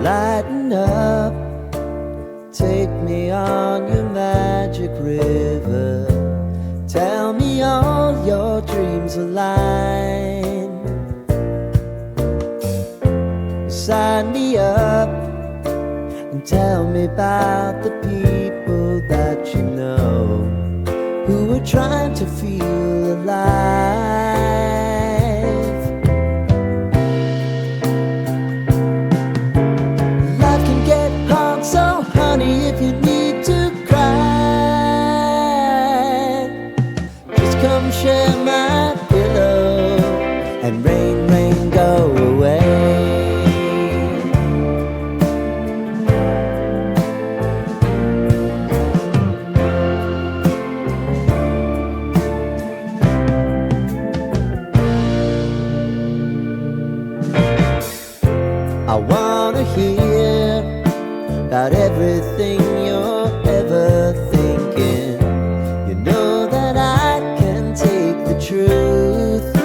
Lighten up, take me on your magic river. Tell me all your dreams align. Sign me up and tell me about the people that you know who are trying to feel alive. Life can get hard, so honey, if you need to cry, just come share my pillow and rain, rain, go away. I wanna hear about everything you're ever thinking. You know that I can take the truth.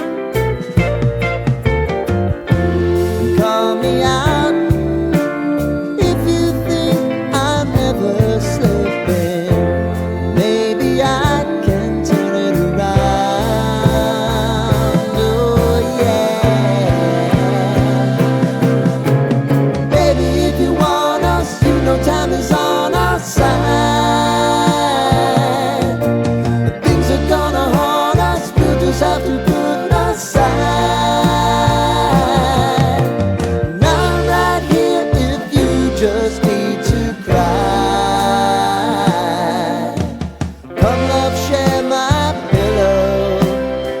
And call me out if you think I'm ever slipping. Maybe I can turn it around. Oh yeah. Time is on our side. Things are gonna haunt us, we'll just have to put aside. And I'm right here if you just need to cry. Come love, share my pillow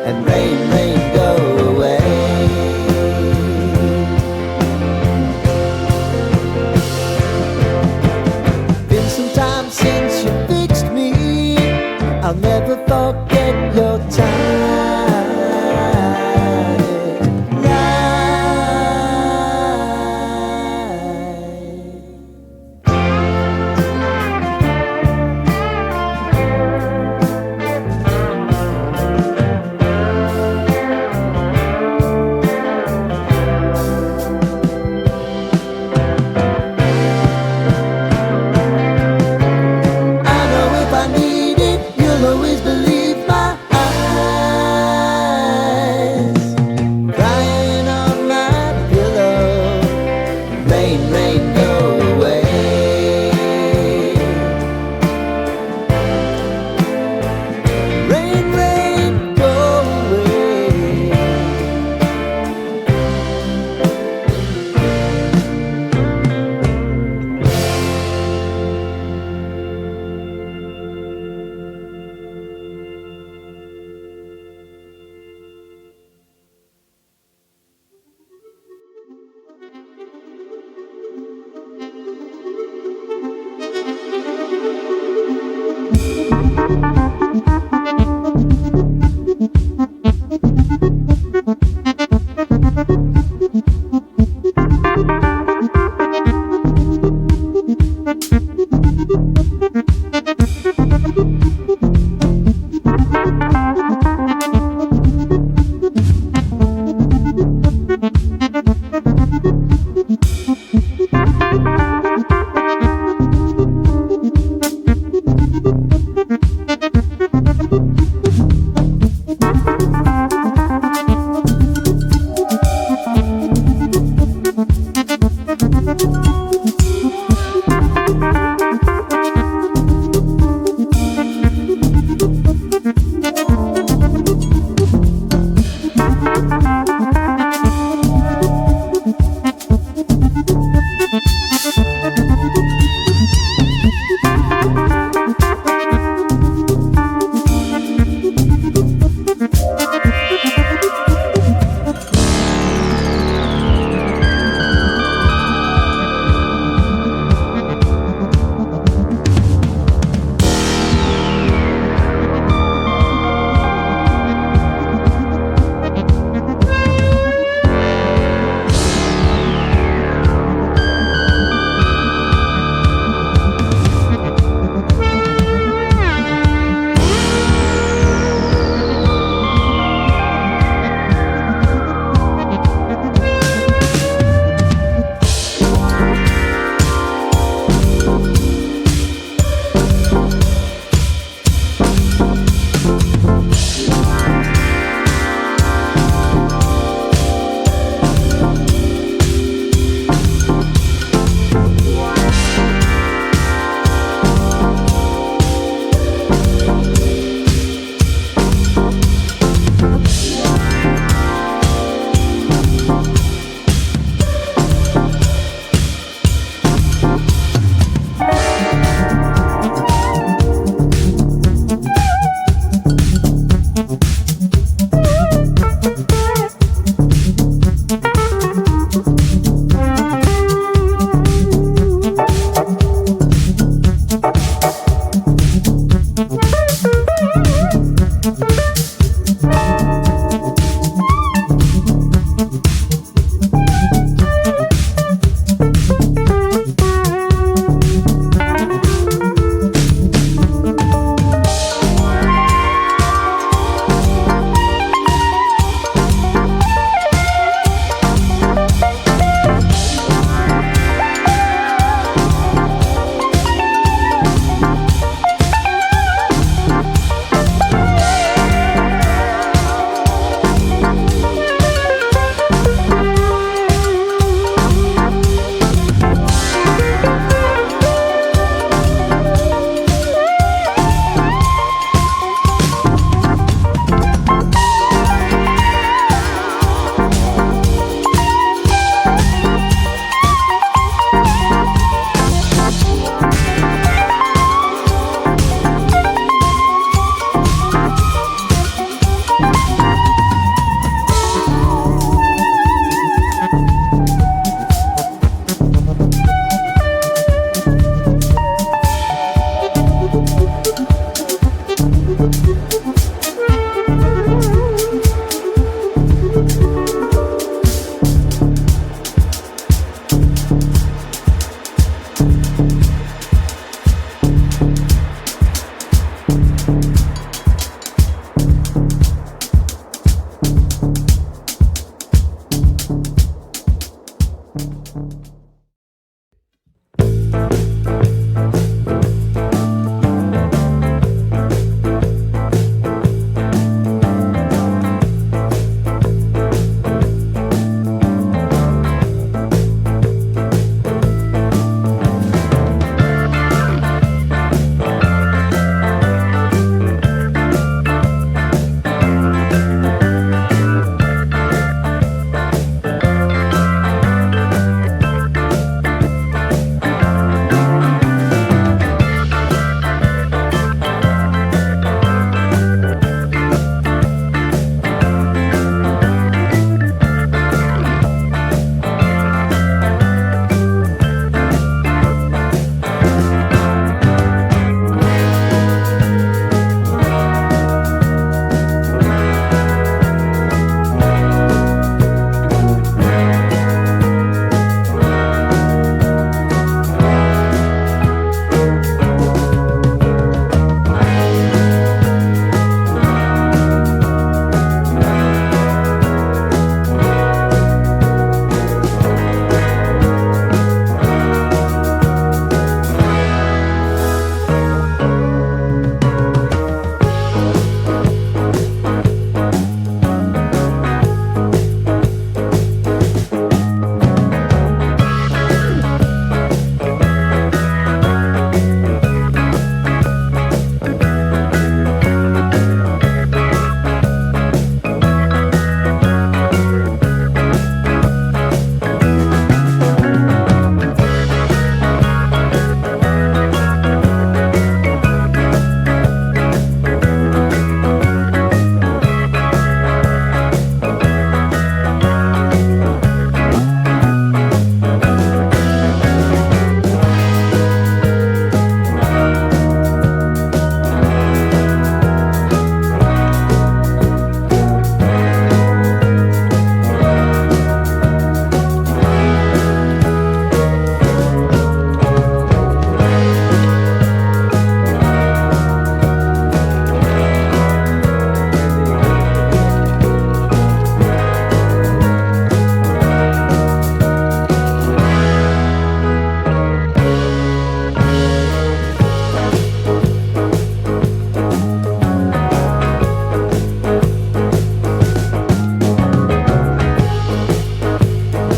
and rain, rain, go away. Since you fixed me, I'll never forget your time. Rain, rain, go away. Rain, rain, go away.